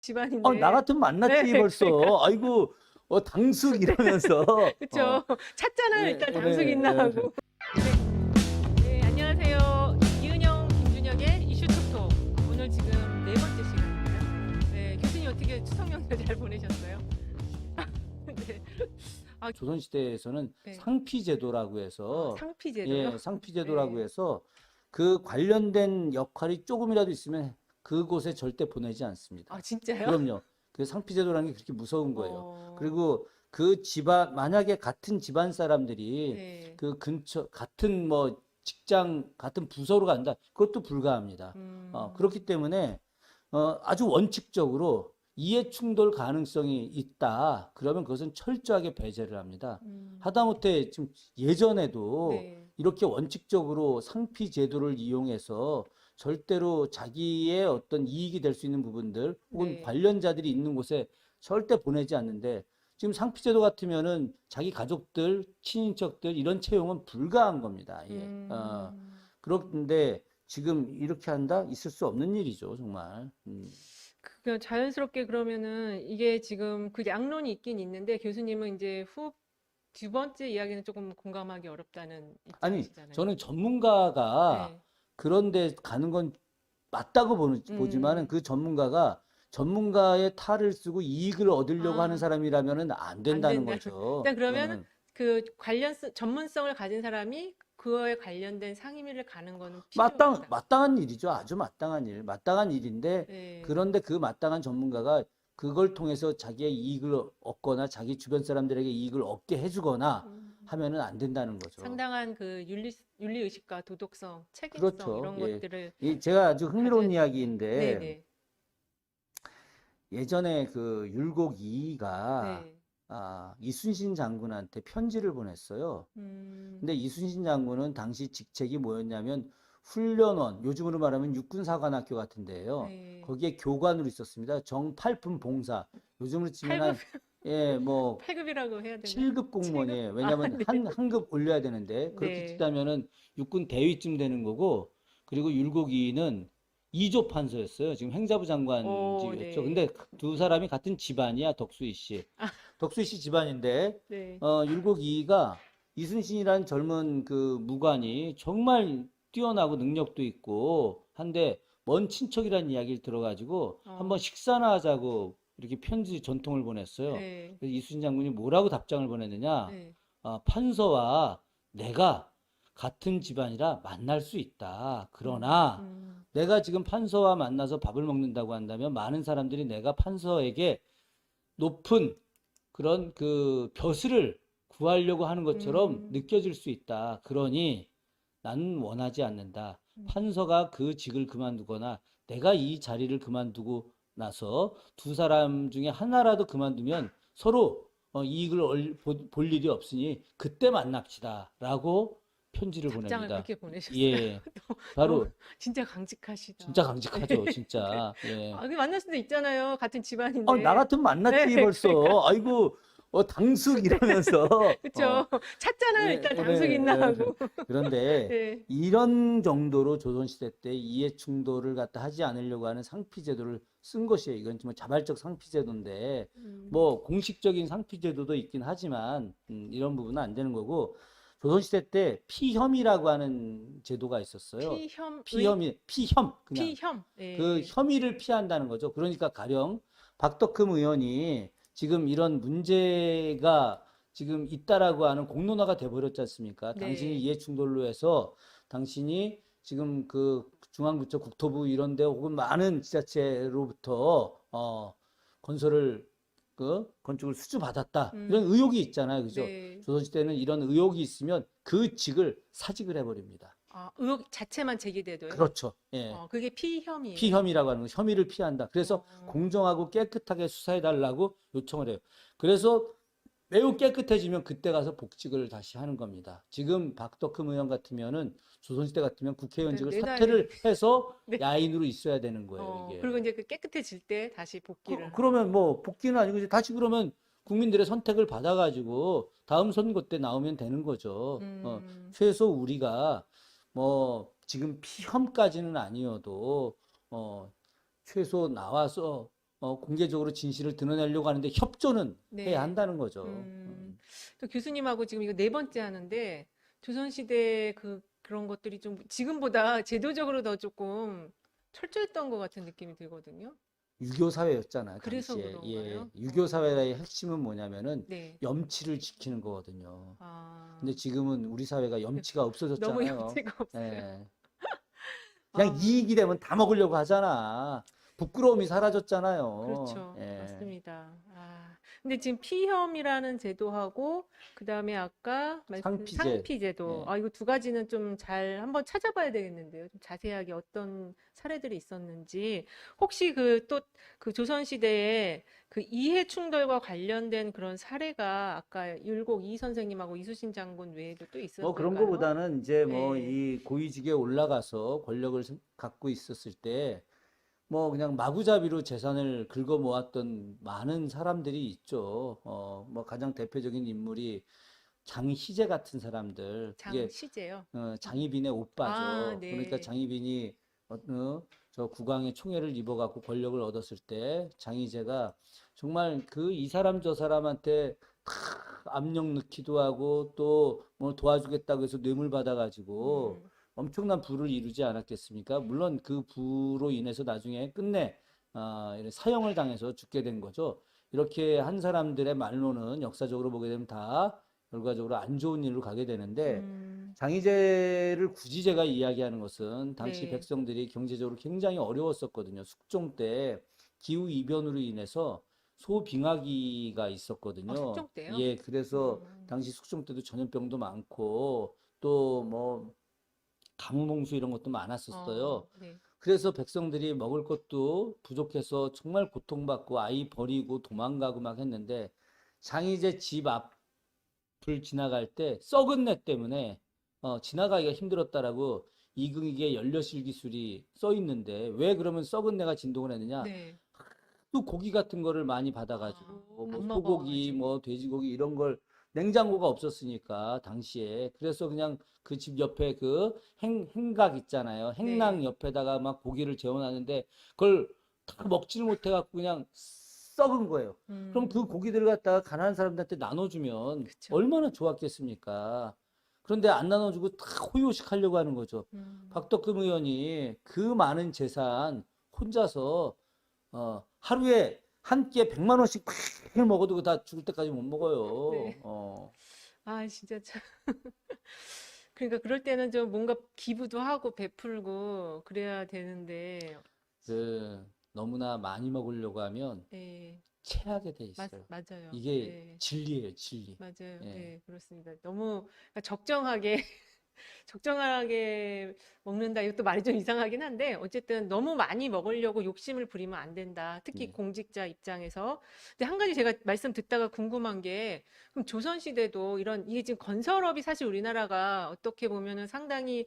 나 집안인데. 같으면 만났지 네, 벌써. 아이고, 당숙 이러면서. 그쵸. 찾잖아요. 예, 일단 당숙 예, 있나 예. 하고. 네, 안녕하세요. 이은영, 김준혁의 이슈톡톡. 오늘 지금 네 번째 시간입니다. 네, 교수님 어떻게 추석 연휴 잘 보내셨어요? 네. 아, 조선시대에서는 네. 상피제도라고 해서, 상피제도요? 예, 상피제도라고 네. 해서 그 관련된 역할이 조금이라도 있으면 그곳에 절대 보내지 아, 않습니다. 진짜요? 그럼요. 그 상피제도라는 게 그렇게 무서운 거예요. 어, 그리고 그 집안, 만약에 같은 집안 사람들이 네. 그 근처, 같은 뭐 직장, 같은 부서로 간다. 그것도 불가합니다. 그렇기 음, 때문에 아주 원칙적으로 이해 충돌 가능성이 있다. 그러면 그것은 철저하게 배제를 합니다. 음, 하다못해 지금 예전에도 네. 이렇게 원칙적으로 상피 제도를 이용해서 절대로 자기의 어떤 이익이 될 수 있는 부분들 혹은 네. 관련자들이 있는 곳에 절대 보내지 않는데 지금 상피 제도 같으면은 자기 가족들, 친인척들 이런 채용은 불가한 겁니다. 예. 그런데 지금 이렇게 한다? 있을 수 없는 일이죠, 정말. 그 자연스럽게 그러면은 이게 지금 그 양론이 있긴 있는데 교수님은 이제 두 번째 이야기는 조금 공감하기 어렵다는 아니, 입장이시잖아요. 저는 전문가가 네. 그런데 가는 건 맞다고 보지만은 음. 그 전문가가 전문가의 탈을 쓰고 이익을 얻으려고 하는 아, 사람이라면은 안 안 된다는 된다. 거죠. 일단 그러면은 그거는. 그 전문성을 가진 사람이 그거에 관련된 상임위를 가는 거는 필요하다. 마땅한 일이죠. 아주 마땅한 일. 마땅한 일인데, 네. 그런데 그 마땅한 전문가가 그걸 통해서 자기의 이익을 얻거나 자기 주변 사람들에게 이익을 얻게 해주거나 음. 하면은 안 된다는 거죠. 상당한 그 윤리 의식과 도덕성, 책임성 그렇죠. 이런 예. 것들을 제가 아주 가져야 흥미로운 되는데. 이야기인데, 네네. 예전에 그 율곡 이이가 네. 이순신 장군한테 편지를 보냈어요. 근데 음. 이순신 장군은 당시 직책이 뭐였냐면 훈련원, 요즘으로 말하면 육군사관학교 같은 데예요. 네. 거기에 교관으로 있었습니다. 정팔품 봉사. 요즘으로 치면 8급, 한, 예, 뭐, 8급이라고 해야 되나요? 7급 7급? 공무원이에요. 아, 왜냐면 네. 한 급 올려야 되는데, 그렇게 네. 치자면은 육군 대위쯤 되는 거고, 그리고 율곡이는 2조 판서였어요. 지금 행자부 오, 장관직이었죠. 근데 네. 두 사람이 같은 집안이야, 덕수이 씨. 덕수이 씨 집안인데, 네. 율곡이가 이순신이라는 젊은 그 무관이 정말 뛰어나고 능력도 있고 한데 먼 친척이라는 이야기를 들어가지고 한번 어, 식사나 하자고 이렇게 편지 전통을 보냈어요. 네. 그래서 이순신 장군이 뭐라고 답장을 보냈느냐? 네. 판서와 내가 같은 집안이라 만날 수 있다. 음, 그러나 음, 내가 지금 판서와 만나서 밥을 먹는다고 한다면 많은 사람들이 내가 판서에게 높은 그런 그 벼슬을 구하려고 하는 것처럼 음, 느껴질 수 있다. 그러니 나는 원하지 않는다. 음. 판서가 그 직을 그만두거나 내가 이 자리를 그만두고 나서 두 사람 중에 하나라도 그만두면 서로 이익을 볼 일이 없으니 그때 만납시다. 라고 편지를 답장을 보냅니다. 그렇게 보내셨어요. 예, 너무 바로 진짜 진짜 강직하시다. 네. 강직하죠. 진짜. 예. 만날 수도 있잖아요. 같은 나 집안인데. 같으면 네, 만났지 그러니까. 벌써. 아이고, 당숙 이러면서. 그쵸. 찾잖아요. 예, 일단 예, 당숙 있나 예. 하고. 그런데 네. 이런 정도로 조선시대 때 이해 충돌을 갖다 하지 않으려고 하는 상피제도를 쓴 것이에요. 이건 정말 자발적 상피제도인데, 음, 뭐 공식적인 상피제도도 있긴 하지만 이런 부분은 안 되는 거고, 조선시대 때 피혐이라고 하는 제도가 있었어요. 피혐의? 피혐, 그냥. 피혐. 그 예. 혐의를 피한다는 거죠. 그러니까 가령 박덕흠 의원이 지금 이런 문제가 지금 있다라고 하는 공론화가 돼버렸지 않습니까? 당신이 네. 이해충돌로 해서 당신이 지금 그 중앙부처 국토부 이런 데 혹은 많은 지자체로부터 건설을 건축을 수주받았다. 이런 음, 의혹이 있잖아요. 그죠? 네. 조선시대는 이런 의혹이 있으면 그 직을 사직을 해버립니다. 의혹 자체만 제기돼도요. 그렇죠. 예. 그게 피혐이에요. 피혐의라고 하는 거, 혐의를 피한다. 그래서 어, 공정하고 깨끗하게 수사해달라고 요청을 해요. 그래서 매우 깨끗해지면 그때 가서 복직을 다시 하는 겁니다. 지금 박덕흠 의원 같으면은 조선시대 같으면 일단 국회의원직을 내놔야 되는. 사퇴를 해서 네. 야인으로 있어야 되는 거예요, 이게. 그리고 이제 그 깨끗해질 때 다시 복귀를 하는. 그러면 뭐 복귀는 아니고 이제 다시 그러면 국민들의 선택을 받아가지고 다음 선거 때 나오면 되는 거죠. 음, 최소 우리가 뭐 지금 피험까지는 아니어도 어, 최소 나와서 공개적으로 진실을 드러내려고 하는데 협조는 네. 해야 한다는 거죠. 또 교수님하고 지금 이거 네 번째 하는데 조선시대 그런 것들이 좀 지금보다 제도적으로 더 조금 철저했던 것 같은 느낌이 들거든요. 유교 사회였잖아요, 그래서 당시에. 그런가요? 유교 사회의 핵심은 뭐냐면은 네. 염치를 지키는 거거든요. 아, 근데 지금은 우리 사회가 염치가 너무 없어졌잖아요. 염치가 없어요. 예. 그냥 아, 이익이 되면 다 먹으려고 하잖아. 부끄러움이 사라졌잖아요. 그렇죠. 예. 맞습니다. 아, 근데 지금 피혐이라는 제도하고 그다음에 아까 말씀 상피제. 상피제도. 예. 아, 이거 두 가지는 좀 잘 한번 찾아봐야 되겠는데요. 좀 자세하게 어떤 사례들이 있었는지. 혹시 또 그 조선시대에 그 이해 충돌과 관련된 그런 사례가 아까 율곡 이 선생님하고 이수신 장군 외에도 또 뭐 그런 있었을까요? 거보다는 이제 뭐 네. 이 고위직에 올라가서 권력을 갖고 있었을 때 뭐 그냥 마구잡이로 재산을 긁어 모았던 많은 사람들이 있죠. 뭐 가장 대표적인 인물이 장희제 같은 사람들. 그게 장시제요. 장희빈의 아, 오빠죠. 그러니까 네. 장희빈이 저 국왕의 총애를 입어갖고 권력을 얻었을 때 장희제가 정말 그 이 사람 저 사람한테 다 압력 넣기도 하고 또 뭐 도와주겠다고 해서 뇌물 받아가지고 음, 엄청난 부를 이루지 않았겠습니까? 물론 그 부로 인해서 나중에 끝내 이런 사형을 당해서 죽게 된 거죠. 이렇게 한 사람들의 말로는 역사적으로 보게 되면 다 결과적으로 안 좋은 일로 가게 되는데 장희제를 굳이 제가 이야기하는 것은 당시 네. 백성들이 경제적으로 굉장히 어려웠었거든요. 숙종 때 기후 이변으로 인해서 소빙하기가 있었거든요. 숙종 때요? 예, 그래서 음, 당시 숙종 때도 전염병도 많고 또 뭐 가뭄홍수 이런 것도 많았었어요. 네. 그래서 백성들이 먹을 것도 부족해서 정말 고통받고 아이 버리고 도망가고 막 했는데 장희제 집 앞을 지나갈 때 썩은 내 때문에 지나가기가 힘들었다라고 이긍익의 연료실 기술이 써 있는데 왜 그러면 썩은 내가 진동을 했느냐? 네. 또 고기 같은 거를 많이 아, 받아가지고 뭐 안 소고기 먹어가지고. 뭐 돼지고기 이런 걸 냉장고가 없었으니까 당시에 그래서 그냥 그 집 옆에 그 행각 있잖아요. 네. 행랑 옆에다가 막 고기를 재워놨는데 그걸 다 먹지를 못해갖고 그냥 썩은 거예요. 그럼 그 음, 고기들을 갖다가 가난한 사람들한테 나눠주면 그쵸. 얼마나 좋았겠습니까? 그런데 안 나눠주고 다 호요식 하려고 하는 거죠. 음, 박덕금 의원이 그 많은 재산 혼자서 하루에 한 끼에 100만 원씩 팍 먹어도 그거 다 죽을 때까지 못 먹어요. 네. 아, 진짜 참. 그러니까 그럴 때는 좀 뭔가 기부도 하고 베풀고 그래야 되는데, 그 너무나 많이 먹으려고 하면 예, 체하게 돼 있어요. 맞아요. 이게 예, 진리예요, 진리. 맞아요. 예. 예, 그렇습니다. 너무 그러니까 적정하게 먹는다. 이것도 말이 좀 이상하긴 한데, 어쨌든 너무 많이 먹으려고 욕심을 부리면 안 된다. 특히 네. 공직자 입장에서. 근데 한 가지 제가 말씀 듣다가 궁금한 게, 그럼 조선시대도 이게 지금 건설업이 사실 우리나라가 어떻게 보면은 상당히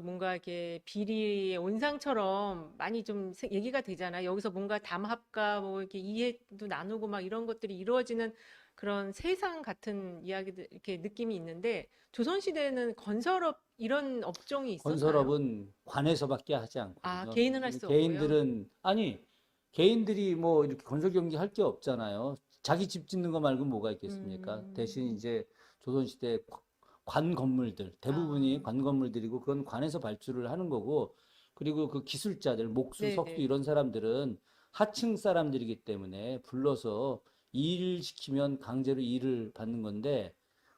뭔가 이렇게 비리의 온상처럼 많이 좀 얘기가 되잖아요. 여기서 뭔가 담합과 뭐 이렇게 이해도 나누고 막 이런 것들이 이루어지는 그런 세상 같은 이야기들, 이렇게 느낌이 있는데, 조선시대에는 건설업 이런 업종이 있었나요? 건설업은 관에서밖에 하지 아, 않거든요. 개인은 할 수 없고요. 개인들은 아니 개인들이 뭐 이렇게 건설 경기 할 게 없잖아요. 자기 집 짓는 거 말고 뭐가 있겠습니까? 대신 음, 이제 조선시대 관 건물들 대부분이 아, 관 건물들이고 그건 관에서 발주를 하는 거고 그리고 그 기술자들 목수, 석수 네네. 이런 사람들은 하층 사람들이기 때문에 불러서 일 시키면 강제로 일을 받는 건데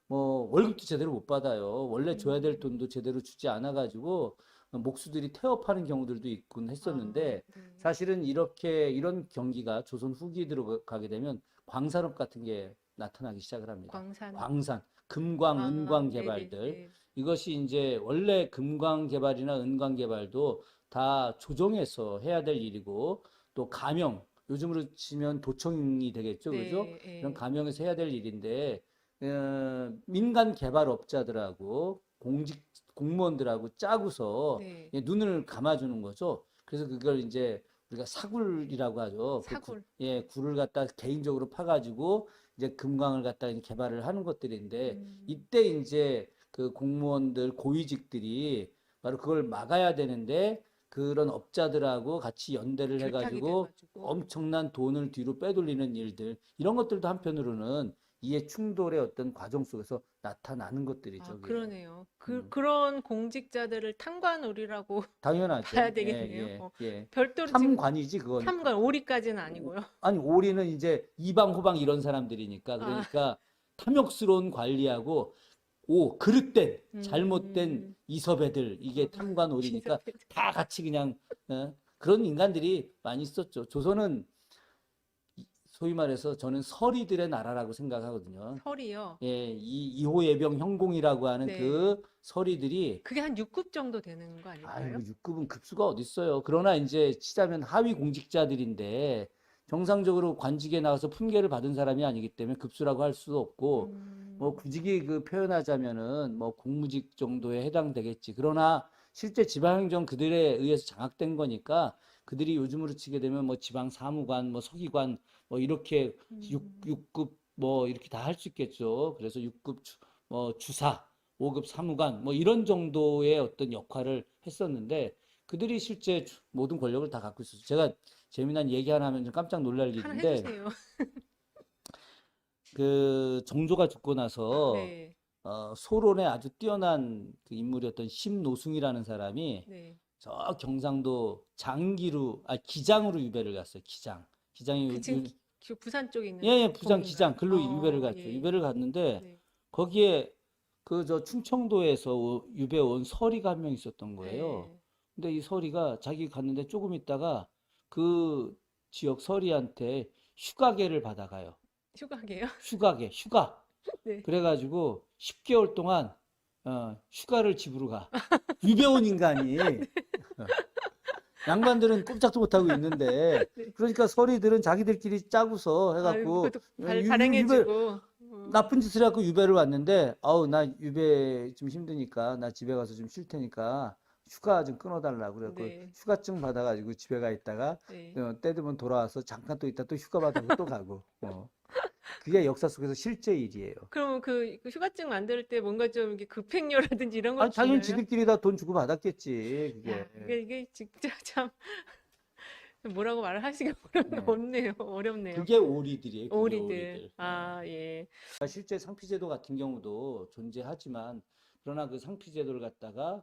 뭐 월급도 제대로 못 받아요. 원래 줘야 될 음, 돈도 제대로 주지 않아 가지고 목수들이 태업하는 경우들도 있곤 아, 했었는데 네. 사실은 이렇게 이런 경기가 조선 후기에 들어가게 되면 광산업 같은 게 나타나기 시작을 합니다. 광산. 광산, 금광, 아, 은광 네네. 개발들 네. 이것이 이제 원래 금광 개발이나 은광 개발도 다 조정해서 해야 될 일이고 또 가명 요즘으로 치면 도청이 되겠죠, 그죠? 네, 이런 예. 가명에서 해야 될 일인데 민간 개발업자들하고 공무원들하고 짜고서 네. 눈을 감아주는 거죠. 그래서 그걸 이제 우리가 사굴이라고 하죠. 사골. 굴을 갖다 개인적으로 파가지고 이제 금광을 갖다 개발을 하는 것들인데 음, 이때 이제 그 공무원들 고위직들이 바로 그걸 막아야 되는데 그런 업자들하고 같이 연대를 결탁이 해가지고 돼가지고. 엄청난 돈을 뒤로 빼돌리는 일들, 이런 것들도 한편으로는 이해 충돌의 어떤 과정 속에서 나타나는 것들이죠. 아, 그게. 그러네요. 음. 그런 공직자들을 탐관오리라고 당연하죠. 봐야 되겠네요. 예, 예. 별도로 지금 탐관이지 그건. 탐관, 오리까지는 아니고요. 아니 오리는 이제 이방 호방 이런 사람들이니까, 아. 그러니까 탐욕스러운 관리하고 그릇된 잘못된 음. 이섭애들, 이게 탐관 오리니까 진짜 다 같이 그냥 그런 인간들이 많이 있었죠. 조선은 소위 말해서 저는 서리들의 나라라고 생각하거든요. 설이요. 예, 이호 예병 형공이라고 하는 네. 그 서리들이, 그게 한 6급 정도 되는 거 아닐까요? 아이고 6급은 급수가 어디 있어요. 그러나 이제 치자면 하위 공직자들인데 정상적으로 관직에 나가서 품계를 받은 사람이 아니기 때문에 급수라고 할 수도 없고, 뭐 굳이 그 표현하자면은 뭐 공무직 정도에 해당되겠지. 그러나 실제 지방행정 그들에 의해서 장악된 거니까 그들이 요즘으로 치게 되면 뭐 지방 사무관, 뭐 서기관, 뭐 이렇게 육급 뭐 이렇게 다 할 수 있겠죠. 그래서 6급 뭐 주사, 5급 사무관 뭐 이런 정도의 어떤 역할을 했었는데 그들이 실제 모든 권력을 다 갖고 있었어요. 제가 재미난 얘기 하나 하면 좀 깜짝 놀랄 하나 일인데, 해주세요. 그 정조가 죽고 나서 네, 소론에 아주 뛰어난 그 인물이었던 심노승이라는 사람이 네. 저 경상도 기장으로 유배를 갔어요. 기장이 그 지금 부산 쪽에 있는 예, 부산 거긴가요? 기장 글로 유배를 갔죠. 예. 유배를 갔는데 네. 거기에 그 저 충청도에서 유배 온 서리가 한 명 있었던 거예요. 네. 근데 이 서리가 자기 갔는데 조금 있다가 그 지역 서리한테 휴가계를 받아가요. 휴가게요? 휴가. 네. 그래가지고 10개월 동안 휴가를 집으로 가. 유배온 인간이. 양반들은 꼼짝도 못하고 있는데, 네. 그러니까 서리들은 자기들끼리 짜고서 해갖고 그것도 유배, 발행해주고. 나쁜 짓을 해갖고 유배를 왔는데, 아우 나 유배 좀 힘드니까 나 집에 가서 좀 쉴 테니까 휴가 좀 끊어달라고 그래갖고 네. 휴가증 받아가지고 집에 가 있다가 네. 때 되면 돌아와서 잠깐 또 있다 또 휴가 받아서 또 가고. 그게 역사 속에서 실제 일이에요. 그러면 그 휴가증 만들 때 뭔가 좀 이렇게 급행료라든지 이런 걸 아니, 당연히 주나요? 지들끼리 다 돈 주고 받았겠지, 야, 그게. 이게 진짜 참 뭐라고 말을 하시기 네. 어렵네요. 그게 오리들이에요, 그게 오리들. 오리들. 아, 예. 실제 상피제도 같은 경우도 존재하지만, 그러나 그 상피제도를 갖다가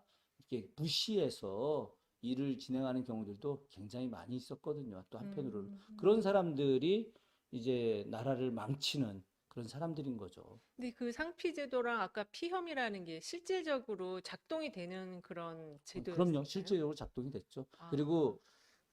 이렇게 무시해서 일을 진행하는 경우들도 굉장히 많이 있었거든요. 또 한편으로는. 그런 사람들이 이제 나라를 망치는 그런 사람들인 거죠. 근데 그 상피제도랑 아까 피혐이라는 게 실질적으로 작동이 되는 그런 제도였어요? 그럼요. 실제적으로 작동이 됐죠. 아. 그리고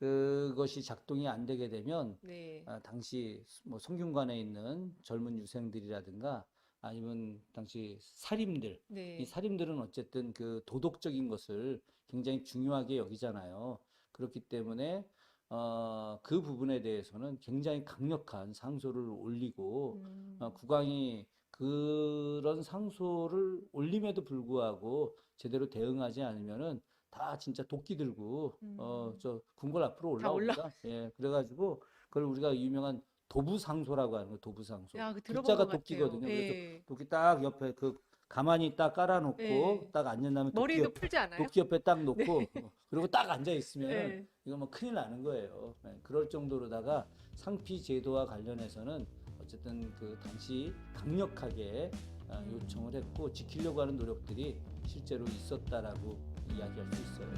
그것이 작동이 안 되게 되면 네. 당시 뭐 성균관에 있는 젊은 유생들이라든가 아니면 당시 살인들, 네. 이 살인들은 어쨌든 그 도덕적인 것을 굉장히 중요하게 여기잖아요. 그렇기 때문에 그 부분에 대해서는 굉장히 강력한 상소를 올리고 국왕이 그런 상소를 올림에도 불구하고 제대로 대응하지 않으면은 다 진짜 도끼 들고 저 궁궐 앞으로 다 올라옵니다. 예, 그래가지고 그걸 우리가 유명한 도부상소라고 하는 거예요. 도부상소. 야, 그 들어본 글자가 것 같아요. 도끼거든요. 그래서 예. 도끼 딱 옆에 그 가만히 딱 깔아놓고 예. 딱 앉은 다음에 머리도 풀지 않아요? 도끼 옆에 딱 놓고 그리고 딱 앉아 있으면 네. 이거 뭐 큰일 나는 거예요. 예, 그럴 정도로다가 상피 제도와 관련해서는 어쨌든 그 당시 강력하게 요청을 했고 지키려고 하는 노력들이 실제로 있었다라고 이야기할 수 있어요.